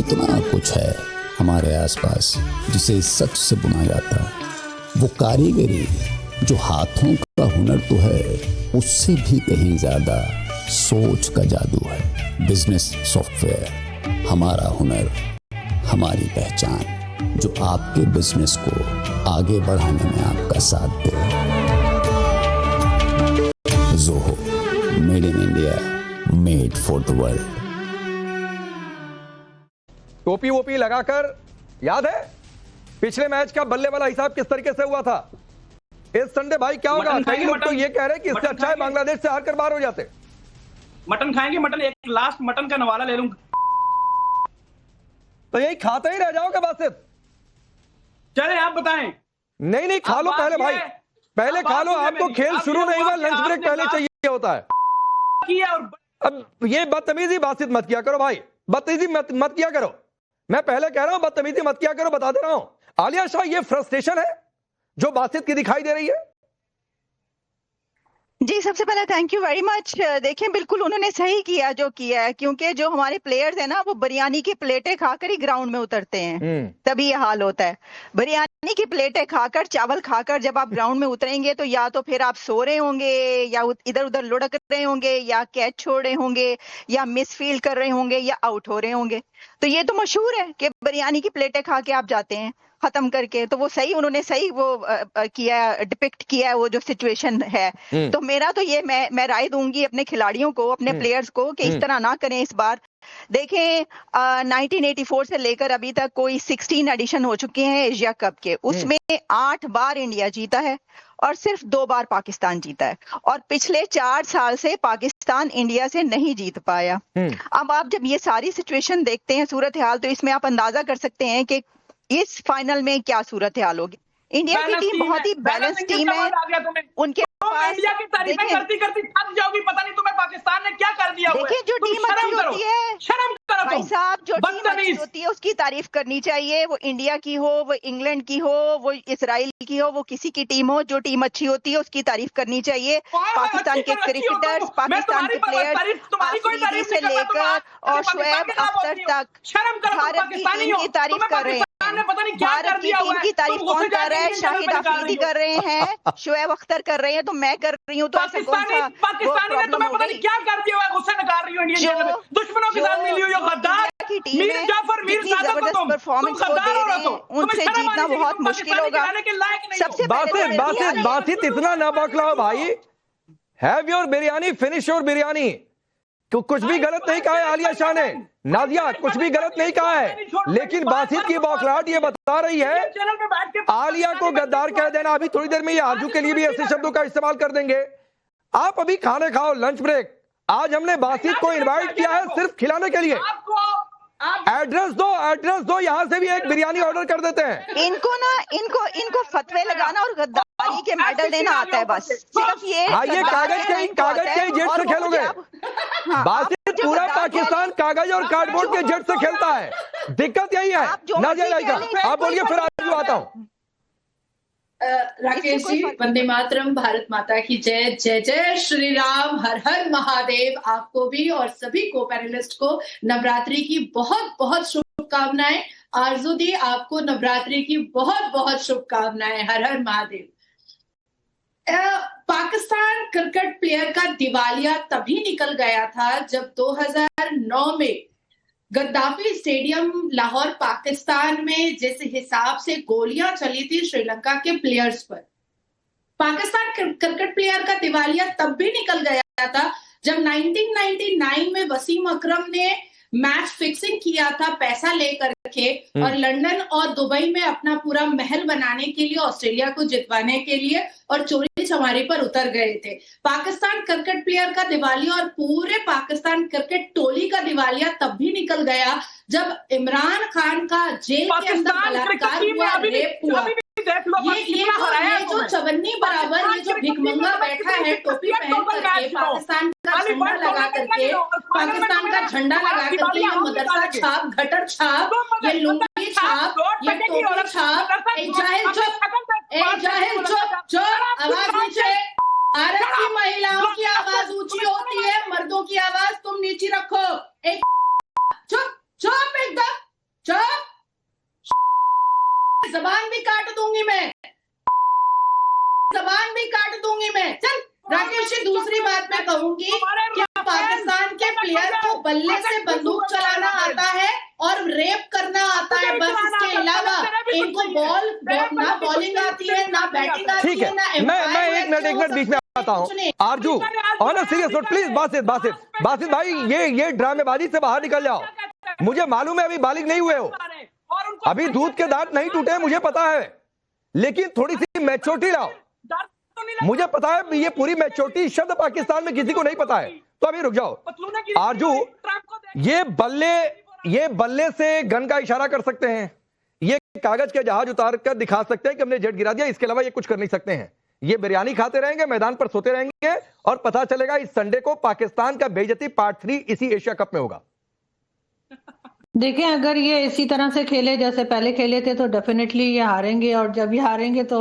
इतना कुछ है हमारे आसपास जिसे सच से बुना जाता है। वो कारीगरी जो हाथों का हुनर तो है, उससे भी कहीं ज्यादा सोच का जादू है। बिजनेस सॉफ्टवेयर, हमारा हुनर, हमारी पहचान, जो आपके बिजनेस को आगे बढ़ाने में आपका साथ दे। Zoho, made in India, made for the world. टोपी वोपी लगाकर, याद है पिछले मैच का बल्ले वाला हिसाब किस तरीके से हुआ था? इस संडे भाई क्या होगा? कई लोग तो ये कह रहे हैं कि इससे अच्छा है बांग्लादेश से हारकर बाहर हो जाते। मटन खाएंगे, मटन एक लास्ट मटन का नवाला ले लूंगा। तो यही खाते ही रह जाओगे बासित? चले आप बताएं। नहीं खा लो पहले भाई, पहले खा लो। आपको खेल शुरू नहीं हुआ, लंच ब्रेक पहले चाहिए होता है। अब ये बदतमीजी बासित मत किया करो भाई, बदतमीजी मत किया करो। मैं पहले कह रहा हूं बदतमीजी मत किया करो, बता दे रहा हूं। आलिया शाह, ये फ्रस्ट्रेशन है जो बासित की दिखाई दे रही है? जी, सबसे पहले थैंक यू वेरी मच। देखिए, बिल्कुल उन्होंने सही किया जो किया है, क्योंकि जो हमारे प्लेयर्स हैं ना, वो बिरयानी की प्लेटें खाकर ही ग्राउंड में उतरते हैं, तभी ये हाल होता है। बिरयानी की प्लेटें खाकर, चावल खाकर जब आप ग्राउंड में उतरेंगे तो या तो फिर आप सो रहे होंगे, या इधर उधर लुढ़क रहे होंगे, या कैच छोड़ रहे होंगे, या मिसफील्ड कर रहे होंगे, या आउट हो रहे होंगे। तो ये तो मशहूर है कि बिरयानी की प्लेटें खा के आप जाते हैं खत्म करके। तो वो सही, उन्होंने सही वो किया, डिपिक्ट किया है वो जो सिचुएशन है। तो मेरा तो ये मैं राय दूंगी अपने खिलाड़ियों को, अपने प्लेयर्स को, कि इस तरह ना करें इस बार। देखें, 1984 से लेकर अभी तक कोई 16 एडिशन हो चुके हैं एशिया कप के, उसमें 8 बार इंडिया जीता है और सिर्फ 2 बार पाकिस्तान जीता है। और पिछले 4 साल से पाकिस्तान इंडिया से नहीं जीत पाया। अब आप जब ये सारी सिचुएशन देखते हैं, सूरत हाल, तो इसमें आप अंदाजा कर सकते हैं कि इस फाइनल में क्या सूरत हाल होगी। इंडिया की टीम बहुत ही बैलेंस टीम है। उनके पास इंडिया की तारीफें करती करती थक जाओगी, पता नहीं तुम्हें पाकिस्तान ने क्या कर दिया। देखिए, जो टीम अच्छी होती है, शर्म करो भाई साहब, जो टीम अच्छी होती है उसकी तारीफ करनी चाहिए। वो इंडिया की हो, वो इंग्लैंड की हो, वो इसराइल की हो, वो किसी की टीम हो, जो टीम अच्छी होती है उसकी तारीफ करनी चाहिए। पाकिस्तान के क्रिकेटर्स, पाकिस्तान के प्लेयर्स, आफरीदी से लेकर और शुएब अख्तर तक भारत की टीम की तारीफ कर रहे हैं। भारत की टीम की तारीफ कौन कर रहा है? शाहिद अफरीदी कर रहे हैं, शुएब अख्तर कर रहे हैं, तो मैं कर रही हूँ। तो ऐसा कौन सा प्रॉब्लम हो गई? क्या कर दिया हुआ, गुस्सा निकाल रही हो इंडियन में, दुश्मनों के साथ मिली हुई हो, गद्दार की टीम है, जितनी जबरदस्त परफॉर्मेंस वो दे रहे हैं, उनसे जीतना बहुत मुश्किल होगा। सबसे बासित इतना ना बौखलाओ भाई। Have your biryani, finish your biryani. कुछ भी गलत नहीं कहा है आलिया शाह ने, नादिया कुछ भी गलत नहीं कहा है, लेकिन बासित की बौखलाहट ये बता रही है आलिया को गद्दार कह देना। अभी थोड़ी देर में ये आरजू के लिए भी ऐसे शब्दों का इस्तेमाल कर देंगे। आप अभी खाने खाओ, लंच ब्रेक। आज हमने बासित को इनवाइट किया है सिर्फ खिलाने के लिए। एड्रेस दो, यहां से भी एक बिरयानी ऑर्डर कर देते हैं। इनको फतवे लगाना और गद्दारी के मेडल देना आता है, बस सिर्फ ये। ये कागज के जेट से खेलोगे। बासित पूरा पाकिस्तान कागज और कार्डबोर्ड के जेट से खेलता है, दिक्कत यही है। नाजिया, आप बोलिए, फिर आगे आता हूं। राकेश जी, वंदे मातरम, भारत माता की जय, जय जय श्री राम, हर हर महादेव। आपको भी और सभी को पैनलिस्ट को नवरात्रि की बहुत बहुत शुभकामनाएं। आरजू दी, आपको नवरात्रि की बहुत बहुत शुभकामनाएं। हर हर महादेव। पाकिस्तान क्रिकेट प्लेयर का दिवालिया तभी निकल गया था जब 2009 में गद्दाफी स्टेडियम लाहौर पाकिस्तान में जिस हिसाब से गोलियां चली थी श्रीलंका के प्लेयर्स पर, पाकिस्तान क्रिकेट प्लेयर का दिवालिया तब भी निकल गया था जब 1999 में वसीम अकरम ने मैच फिक्सिंग किया था पैसा लेकर के, और लंदन और दुबई में अपना पूरा महल बनाने के लिए, ऑस्ट्रेलिया को जितवाने के लिए, और चोरी चमारी पर उतर गए थे। पाकिस्तान क्रिकेट प्लेयर का दिवालिया और पूरे पाकिस्तान क्रिकेट टोली का दिवालिया तब भी निकल गया जब इमरान खान का जेल के अंदर बलात्कार हुआ, रेप हुआ। ये जो चवन्नी बराबर ये जो भिखमंगा बैठा है टोपी पहन करके, पाकिस्तान का झंडा लगा करके, पाकिस्तान का झंडा लगा करके, ये मदरसा छाप, घटर छाप, ये लुंगी छाप, ये टोपी छाप, ए जाहिल चुप, आवाज नीचे। भारत की महिलाओं की आवाज ऊंची होती है, मर्दों की आवाज तुम नीचे रखो। चुप एकदम, जबान भी काट दूंगी मैं, जबान भी काट दूंगी मैं। चल राकेश जी, दूसरी बात मैं कहूंगी, क्या पाकिस्तान के प्लेयर को बल्ले से बंदूक चलाना आता है और रेप करना आता है, बस इसके अलावा इनको बॉल ना बॉलिंग आती है, ना बैटिंग आती ठीक है, ना है, मैं एक मिनट बीच में आता हूँ। आरजू on a serious note please, Basit भाई, ये ड्रामेबाजी से बाहर निकल जाओ। मुझे मालूम है अभी बालिग नहीं हुए हो, अभी दूध के दांत नहीं टूटे, मुझे पता है, लेकिन थोड़ी सी मैच्योरिटी लाओ। मुझे पता है ये पूरी मैच्योरिटी शब्द पाकिस्तान में किसी को नहीं पता है, तो अभी रुक जाओ। आरजू, ये बल्ले से गन का इशारा कर सकते हैं, ये कागज के जहाज उतार कर दिखा सकते हैं कि हमने जेट गिरा दिया, इसके अलावा ये कुछ कर नहीं सकते हैं। ये बिरयानी खाते रहेंगे, मैदान पर सोते रहेंगे, और पता चलेगा इस संडे को पाकिस्तान का बेइज्जती पार्ट 3 इसी एशिया कप में होगा। देखिए, अगर ये इसी तरह से खेले जैसे पहले खेले थे तो डेफिनेटली ये हारेंगे, और जब ये हारेंगे तो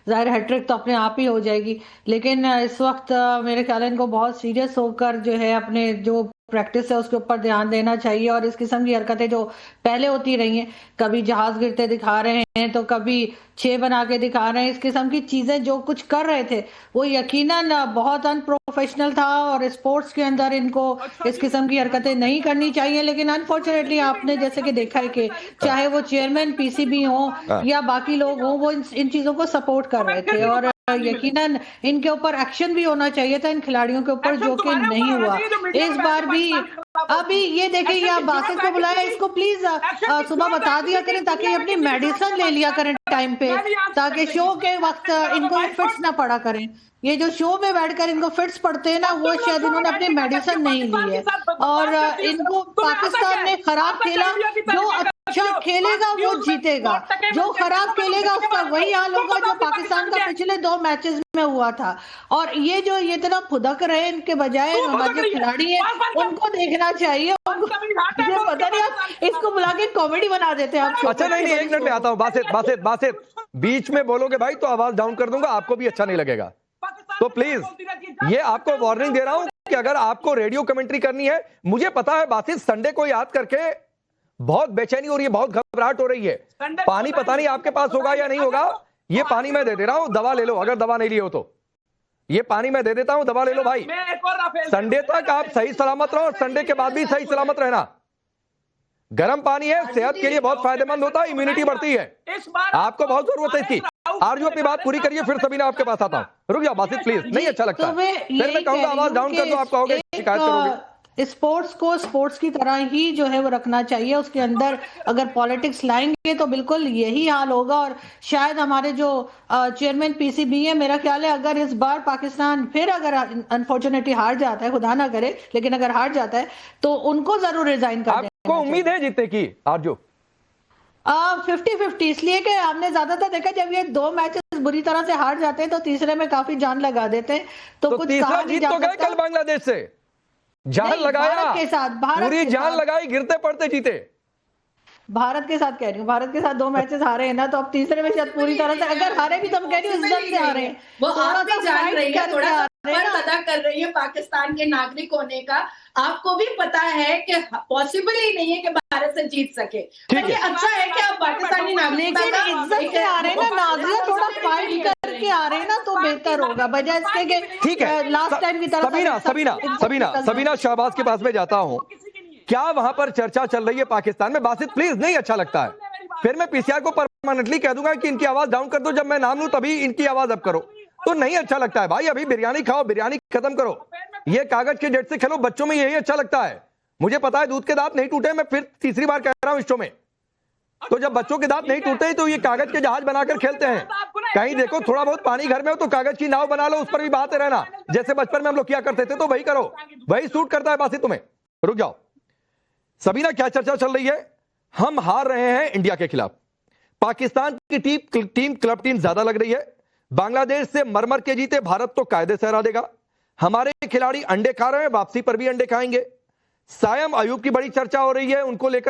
जाहिर हैट्रिक तो अपने आप ही हो जाएगी। लेकिन इस वक्त मेरे ख्याल इनको बहुत सीरियस होकर जो है अपने जो प्रैक्टिस है उसके ऊपर ध्यान देना चाहिए, और इस किस्म की हरकतें जो पहले होती रही हैं, कभी जहाज गिरते दिखा रहे हैं तो कभी 6 बना के दिखा रहे हैं, इस किस्म की चीजें जो कुछ कर रहे थे वो यकीनन बहुत अनप्रोफेशनल था, और स्पोर्ट्स के अंदर इनको इस किस्म की हरकतें नहीं करनी चाहिए। लेकिन अनफॉर्चुनेटली आपने जैसे कि देखा है कि चाहे वो चेयरमैन पीसीबी हो या बाकी लोग हों, वो इन चीजों को सपोर्ट कर रहे थे, और यकीनन इनके ऊपर एक्शन भी होना चाहिए था इन खिलाड़ियों के ऊपर, जो कि नहीं हुआ इस बार भी। अभी ये देखिए, ये आप बासित को बुलाया, इसको प्लीज सुबह बता दिया करें ताकि अपनी मेडिसिन ले लिया करें टाइम पे, ताकि शो के वक्त इनको फिट्स ना पड़ा करें। ये जो शो में बैठकर इनको फिट्स पड़ते हैं ना, वो शायद इन्होंने अपनी मेडिसिन नहीं ली है, और इनको पाकिस्तान ने खराब खेला। जो अच्छा खेलेगा वो जीतेगा, जो खराब खेलेगा उसका वही हाल होगा जो पाकिस्तान का पिछले 2 मैचेस में हुआ था। और ये जो ये तरह फुदक रहे, इनके बजाय हमारे जो खिलाड़ी हैं उनको देखना चाहिए। मुझे पता नहीं, आप इसको बुला के कॉमेडी बना देते हैं आप। अच्छा, नहीं, 1 मिनट में आता हूँ। बासित बीच में बोलोगे भाई तो आवाज डाउन कर दूंगा, आपको भी अच्छा नहीं लगेगा, तो प्लीज ये आपको वार्निंग दे रहा हूं कि अगर आपको रेडियो कमेंट्री करनी है, मुझे पता है बासित संडे को याद करके बहुत बेचैनी हो रही है, बहुत घबराहट हो रही है। पानी पता नहीं आपके पास होगा या नहीं होगा, ये पानी मैं दे दे रहा हूं, दवा ले लो, अगर दवा नहीं ली हो तो ये पानी मैं दे देता हूं, दवा ले लो भाई। संडे तक आप सही सलामत रहो, और संडे के बाद भी सही सलामत रहना। गर्म पानी है, सेहत के लिए बहुत फायदेमंद होता है, इम्यूनिटी बढ़ती है, आपको बहुत जरूरत है इसकी। आरजू अपनी बात पूरी करिए, फिर सभी आपके पास आता हूं। रुक जाओ बासित प्लीज, नहीं अच्छा लगता, फिर मैं कहूंगा आवाज डाउन कर दो, आप कहोगे शिकायत करोगे। स्पोर्ट्स को स्पोर्ट्स की तरह ही जो है वो रखना चाहिए, उसके अंदर अगर पॉलिटिक्स लाएंगे तो बिल्कुल यही हाल होगा। और शायद हमारे जो चेयरमैन पीसीबी है, मेरा ख्याल है अगर इस बार पाकिस्तान फिर अगर अनफॉर्चुनेटली हार जाता है, खुदा ना करे, लेकिन अगर हार जाता है तो उनको जरूर रिजाइन कर देना चाहिए। आपको उम्मीद है जीतने की आरजू? 50-50, इसलिए कि हमने ज्यादातर देखा जब ये 2 मैचेस बुरी तरह से हार जाते हैं तो तीसरे में काफी जान लगा देते हैं, तो कुछ तीसरा जीत तो गए कल बांग्लादेश से, जान लगाया, भारत के साथ, पूरी जान लगाई, गिरते पड़ते जीते। भारत के साथ कह रही हूँ, भारत के साथ 2 मैचेस हारे हैं ना, तो अब तीसरे में शायद पूरी तरह से अगर हारे भी तो हम कह रही हूँ इज्जत से हारे हैं। वो आप भी जान रही है, थोड़ा सा फर्क अदा कर रही है पाकिस्तान के नागरिक होने का। आपको भी पता है कि पॉसिबल ही नहीं है कि भारत से जीत सके, तो ये अच्छा है कि आप पाकिस्तानी नागरिक इज्जत से आ रहे हैं ना, नाज़िया थोड़ा फाइट करके आ रहे हैं ना, तो बेहतर होगा बजाय इसके कि ठीक है। लास्ट टाइम की तरह। सबीना शाहबाज के पास में जाता हूं, क्या वहां पर चर्चा चल रही है पाकिस्तान में? बासित प्लीज, नहीं अच्छा लगता है, फिर मैं पीसीआर को परमानेंटली कह दूंगा कि इनकी आवाज डाउन कर दो, जब मैं नाम लूं तभी इनकी आवाज अप करो, तो नहीं अच्छा लगता है भाई। अभी बिरयानी खाओ, बिरयानी खत्म करो, ये कागज के जेट से खेलो, बच्चों में यही अच्छा लगता है। मुझे पता है दूध के दांत नहीं टूटे, मैं फिर तीसरी बार कह रहा हूं इस शो में, तो जब बच्चों के दांत नहीं टूटे तो ये कागज के जहाज बनाकर खेलते हैं। कहीं देखो थोड़ा बहुत पानी घर में हो तो कागज की नाव बना लो, उस पर भी बहाते रहना, जैसे बचपन में हम लोग किया करते थे, तो वही करो, वही सूट करता है बासित तुम्हें। रुक जाओ सबीना, क्या चर्चा चल रही है? हम हार रहे हैं इंडिया के खिलाफ, पाकिस्तान की टीम क्लब टीम ज्यादा लग रही है, बांग्लादेश से मरमर के जीते भारत तो कायदे से हरा देगा, हमारे खिलाड़ी अंडे खा रहे हैं, वापसी पर भी अंडे खाएंगे। सायम अयूब की बड़ी चर्चा हो रही है, उनको लेकर